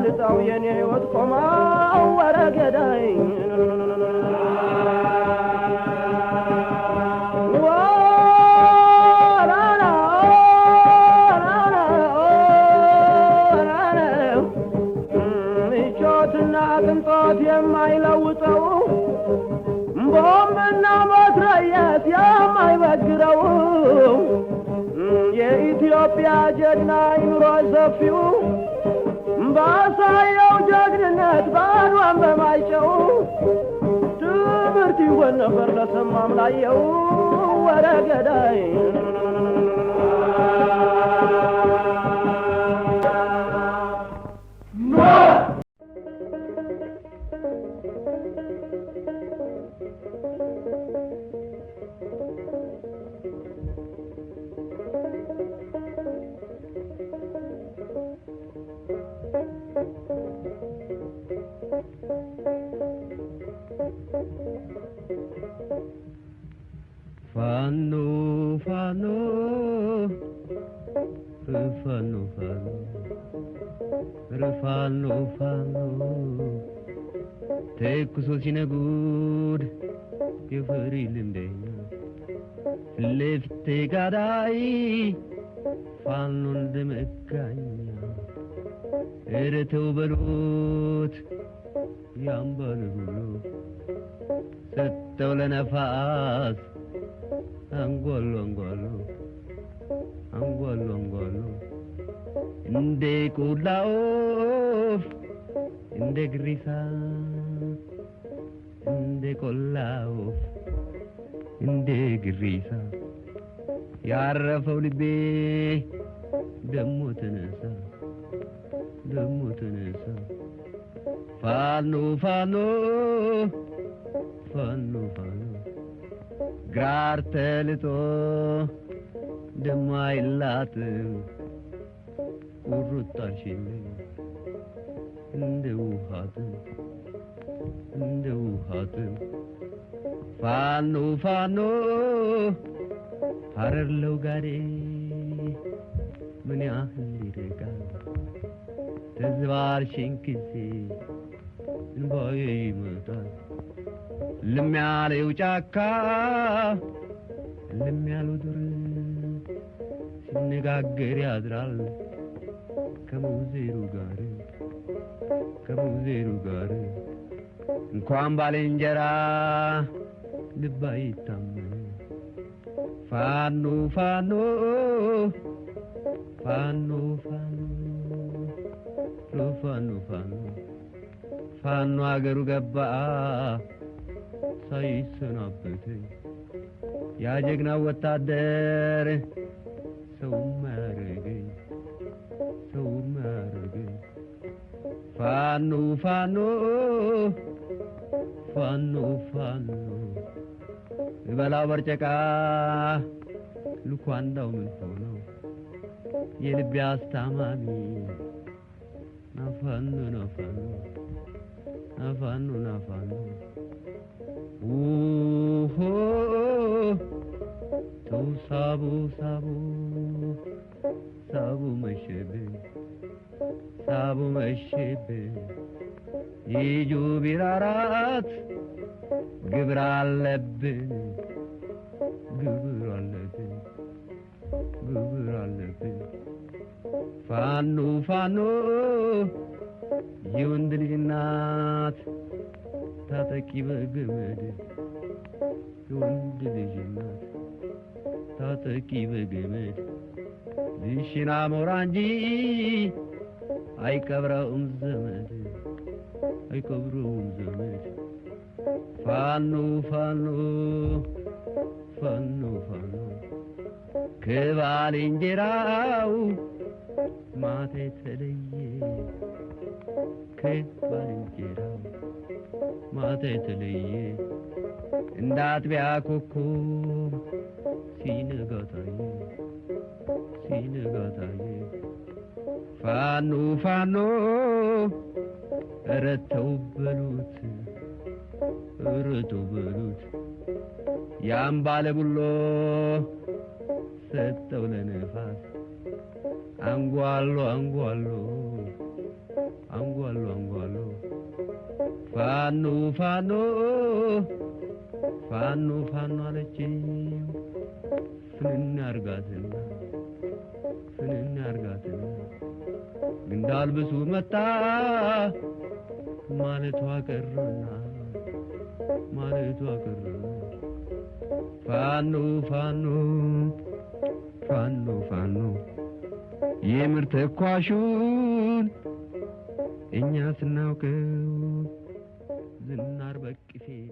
ልጣው የኔ ወጥ ቆማው ወረገዳይ ምቾትና ቅንጦት የማይለውጠው ቦምብና መትረየስ የማይበግረው የኢትዮጵያ ጀግና ይኑሮ ሰፊው ባሳየው ጀግንነት ባድዋን በማይጨው ትምህርት ይሆን ነበር ለሰማም ላየው ወረገዳይ Fano, fano, fano, fano, fano. Tekuso sinagud, yefari limdena. Lefte gadai, fano de mekanya. Ereto balut, yambalu. Setole nafas. Angolo, angolo, angolo, angolo. Inde kulao, inde grisa, inde kulao, inde grisa. Yarra faulibe, demu tenesa, demu tenesa. Fano, fano, fano, fano. Gartelito ደማይላት ቁርጣሽኝ እንደ ውሃት ፋኖ ፋኖ ሀረርለው ጋሬ ምን ያህል ይርቃል ተዝባርሽኝ ጊዜ እንባዬ ይመጣል ልም ያለው ጫካ ልም ያለው ዱር ሲነጋገር ያድራል ከሙዜሩ ጋር እንኳን ባልንጀራ ልብ አይታመን ፋኖ ፋኖ ፋኖ ፋኖ ፋኖ ፋኖ ፋኖ አገሩ ገባ ሳይሰናበተኝ ያ ጀግና ወታደር ሰው ማረገኝ ፋኖ ፋኖ ፋኖ ፋኖ ይበላው በርጨቃ ልኳንዳው ምን ሆኖ የልብ አስታማሚ ናፋኖ ናፋኖ ናፋኖ ናፋኖ ኡሆ ተው ሳቡ ሳቡ ሳቡ መሸብኝ ይጁ ቢራራት ግብር አለብን ፋኖ ፋኖ የወንድ ልጅ እናት ታጠቂ በገመድ የወንድ ልጅ እናት ታጠቂ በገመድ ልሽና ሞራ እንጂ አይቀብረውም ዘመድ አይቀብረውም ዘመድ ፋኖ ፋኖ ፋኖ ፋኖ ከባልንጀራው ማታ የተለየ ከባልንጀራው ማታ የተለየ እንደ አጥቢያ ኮከብ ሲነጋ ታየ ሲነጋ ታየ ፋኖ ፋኖ ኧረ ተው በሉት ኧረ ተው በሉት ያን ባለቡሎ ሰጠው ለነፋስ አንጓሎ አንጓሎ አንጓሎ አንጓሎ ፋኖ ፋኖ ፋኖ ፋኖ አለችኝ ፍንን አርጋትና ፍንን አርጋትና እንዳልብሱ መጣ ማለቷ ቀረና ማለቷ ቀረና ፋኖ ፋኖ ፋኖ ፋኖ የምር ተኳሹን እኛ ስናውቀው ዝናር በቅፌን